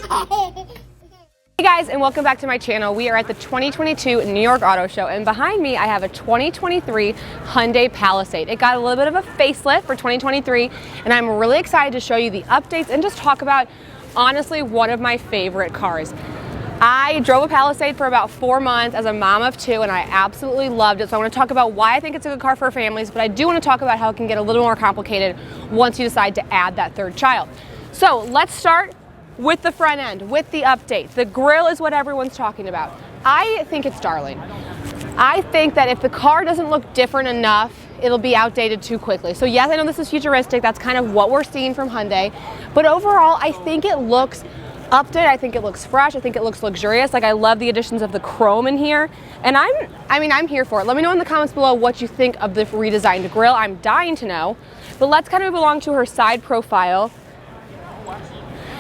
Hey guys, and welcome back to my channel. We are at the 2022 New York Auto Show, and behind me I have a 2023 Hyundai Palisade. It got a little bit of a facelift for 2023, and I'm really excited to show you the updates and just talk about, honestly, one of my favorite cars. I drove a Palisade for about 4 months as a mom of 2, and I absolutely loved it. So I want to talk about why I think it's a good car for families, but I do want to talk about how it can get a little more complicated once you decide to add that third child. So let's start with the front end, with the update. The grille is what everyone's talking about. I think it's darling. I think that if the car doesn't look different enough, it'll be outdated too quickly. So yes, I know this is futuristic. That's kind of what we're seeing from Hyundai. But overall, I think it looks updated. I think it looks fresh. I think it looks luxurious. Like, I love the additions of the chrome in here. And I'm here for it. Let me know in the comments below what you think of the redesigned grille. I'm dying to know. But let's kind of move along to her side profile.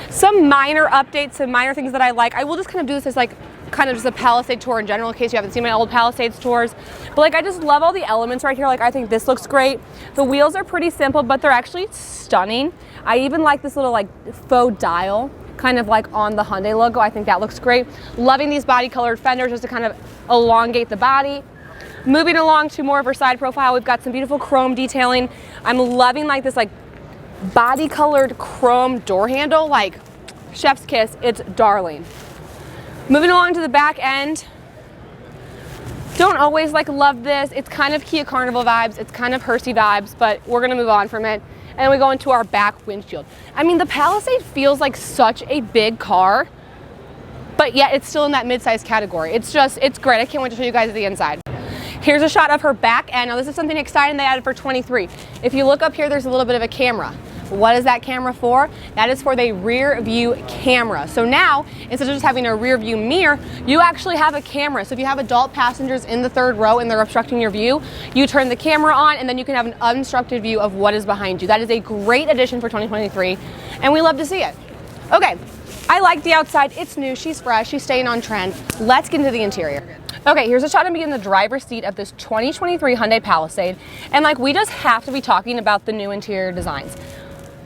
Some minor updates, some minor things that I like. I will just kind of do this as like kind of just a Palisade tour in general in case you haven't seen my old Palisades tours. But like, I just love all the elements right here. Like, I think this looks great. The wheels are pretty simple, but they're actually stunning. I even like this little like faux dial kind of like on the Hyundai logo. I think that looks great. Loving these body colored fenders just to kind of elongate the body. Moving along to more of her side profile, we've got some beautiful chrome detailing. I'm loving like this like body colored chrome door handle, like chef's kiss. It's darling. Moving along to the back end, don't always like love this. It's kind of Kia Carnival vibes, it's kind of Hersey vibes, but we're gonna move on from it. And we go into our back windshield. I mean, the Palisade feels like such a big car, but yet it's still in that mid-size category. It's great. I can't wait to show you guys the inside. Here's a shot of her back end. Now, this is something exciting they added for 23. If you look up here, there's a little bit of a camera. What is that camera for? That is for the rear view camera. So now, instead of just having a rear view mirror, you actually have a camera. So if you have adult passengers in the third row and they're obstructing your view, you turn the camera on and then you can have an unobstructed view of what is behind you. That is a great addition for 2023, and we love to see it. Okay, I like the outside. It's new, she's fresh, she's staying on trend. Let's get into the interior. Okay, here's a shot of me in the driver's seat of this 2023 Hyundai Palisade, and like, we just have to be talking about the new interior designs.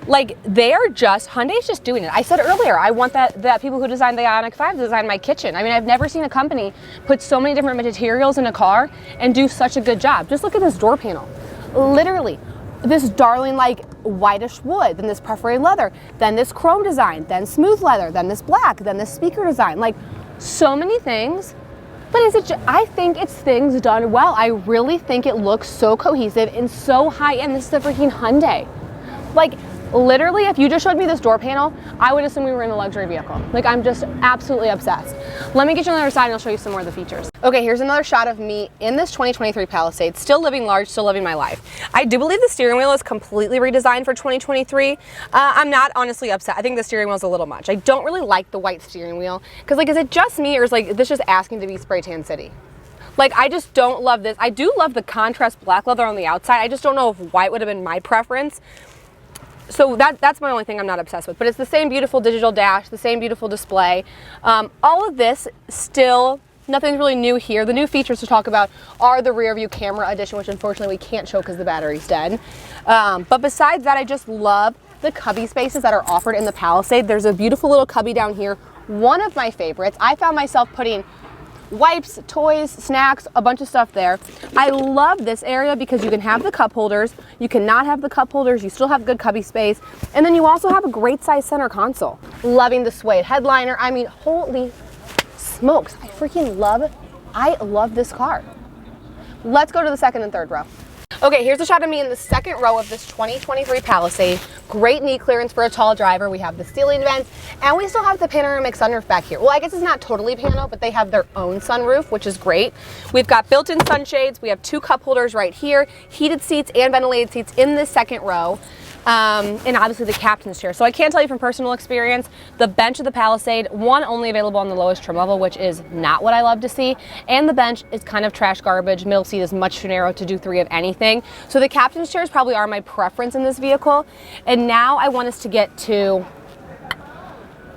Like, Hyundai's just doing it. I said earlier, I want that people who designed the Ioniq 5 design my kitchen. I mean, I've never seen a company put so many different materials in a car and do such a good job. Just look at this door panel. Literally, this darling like whitish wood, then this perforated leather, then this chrome design, then smooth leather, then this black, then this speaker design. Like, so many things. But I think it's things done well. I really think it looks so cohesive and so high-end. This is a freaking Hyundai. Like, literally, if you just showed me this door panel, I would assume we were in a luxury vehicle. Like, I'm just absolutely obsessed. Let me get you on the other side and I'll show you some more of the features. Okay, here's another shot of me in this 2023 Palisade, still living large, still living my life. I do believe the steering wheel is completely redesigned for 2023. I'm not honestly upset. I think the steering wheel is a little much. I don't really like the white steering wheel, because like, is it just me, or is like this just asking to be Spray Tan City? Like, I just don't love this. I do love the contrast black leather on the outside. I just don't know if white would have been my preference. So that's my only thing I'm not obsessed with. But it's the same beautiful digital dash, the same beautiful display. All of this still, nothing's really new here. The new features to talk about are the rear view camera edition, which unfortunately we can't show because the battery's dead. But besides that, I just love the cubby spaces that are offered in the Palisade. There's a beautiful little cubby down here. One of my favorites. I found myself putting wipes, toys, snacks, a bunch of stuff there. I love this area because you can have the cup holders, you cannot have the cup holders, you still have good cubby space, and then you also have a great size center console. Loving the suede headliner. I mean, holy smokes, I love this car. Let's go to the second and third row. Okay, here's a shot of me in the second row of this 2023 Palisade. Great knee clearance for a tall driver. We have the ceiling vents, and we still have the panoramic sunroof back here. Well, I guess it's not totally pano, but they have their own sunroof, which is great. We've got built-in sunshades. We have 2 cup holders right here, heated seats and ventilated seats in this second row. And obviously the captain's chair. So I can tell you from personal experience, the bench of the Palisade, one, only available on the lowest trim level, which is not what I love to see, and the bench is kind of trash garbage. Middle seat is much too narrow to do 3 of anything. So the captain's chairs probably are my preference in this vehicle. And now I want us to get to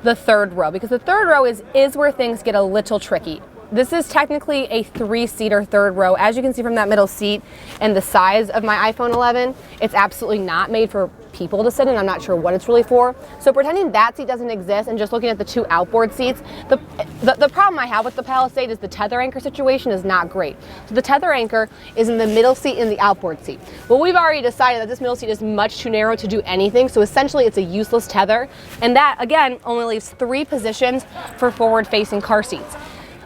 the third row, because the third row is where things get a little tricky. This is technically a 3-seater third row. As you can see from that middle seat and the size of my iPhone 11, it's absolutely not made for people to sit in. I'm not sure what it's really for. So pretending that seat doesn't exist and just looking at the 2 outboard seats, the problem I have with the Palisade is the tether anchor situation is not great. So the tether anchor is in the middle seat and the outboard seat. Well, we've already decided that this middle seat is much too narrow to do anything. So essentially it's a useless tether. And that, again, only leaves 3 positions for forward-facing car seats.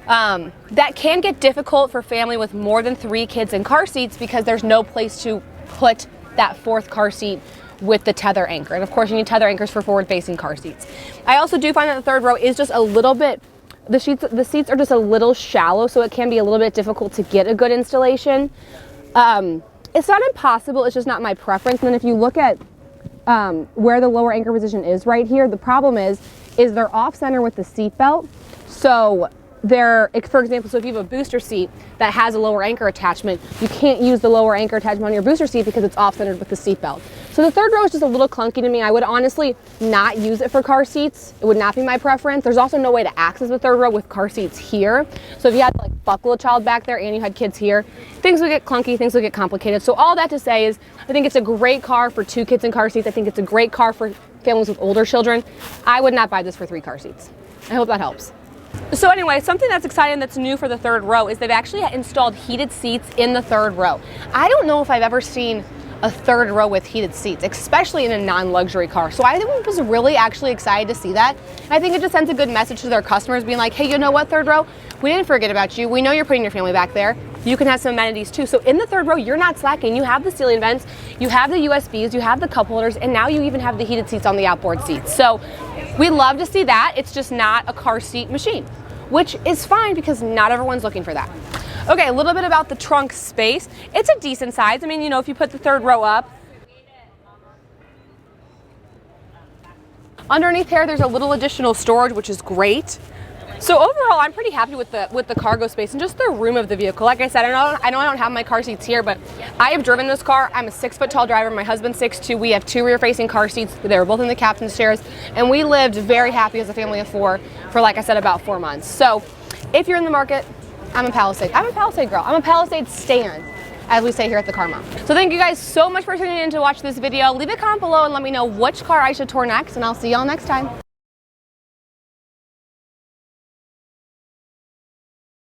That can get difficult for family with more than 3 kids in car seats because there's no place to put that 4th car seat with the tether anchor. And of course you need tether anchors for forward-facing car seats. I also do find that the 3rd row is just a little bit, the seats are just a little shallow, so it can be a little bit difficult to get a good installation. It's not impossible, it's just not my preference. And then if you look at where the lower anchor position is right here, the problem is they're off center with the seat belt. So for example, so if you have a booster seat that has a lower anchor attachment, you can't use the lower anchor attachment on your booster seat because it's off-centered with the seat belt. So the 3rd row is just a little clunky to me. I would honestly not use it for car seats. It would not be my preference. There's also no way to access the 3rd row with car seats here. So if you had to like buckle a child back there and you had kids here, things would get clunky, things would get complicated. So all that to say is I think it's a great car for 2 kids in car seats. I think it's a great car for families with older children. I would not buy this for 3 car seats. I hope that helps. So anyway, something that's exciting that's new for the 3rd row is they've actually installed heated seats in the 3rd row. I don't know if I've ever seen a 3rd row with heated seats, especially in a non-luxury car. So I was really actually excited to see that. I think it just sends a good message to their customers being like, hey, you know what, 3rd row? We didn't forget about you. We know you're putting your family back there. You can have some amenities too. So in the 3rd row, you're not slacking. You have the ceiling vents, you have the USBs, you have the cup holders, and now you even have the heated seats on the outboard seats. So we love to see that. It's just not a car seat machine, which is fine because not everyone's looking for that. Okay, a little bit about the trunk space. It's a decent size. I mean, you know, if you put the 3rd row up, underneath here, there's a little additional storage, which is great. So overall, I'm pretty happy with the cargo space and just the room of the vehicle. Like I said, I know I don't have my car seats here, but I have driven this car. I'm a 6-foot tall driver. My husband's 6'2". We have 2 rear-facing car seats. They were both in the captain's chairs, and we lived very happy as a family of 4 for, like I said, about 4 months. So if you're in the market, I'm a Palisade girl. I'm a Palisade stan, as we say here at the Car Mom. So thank you guys so much for tuning in to watch this video. Leave a comment below and let me know which car I should tour next, and I'll see y'all next time.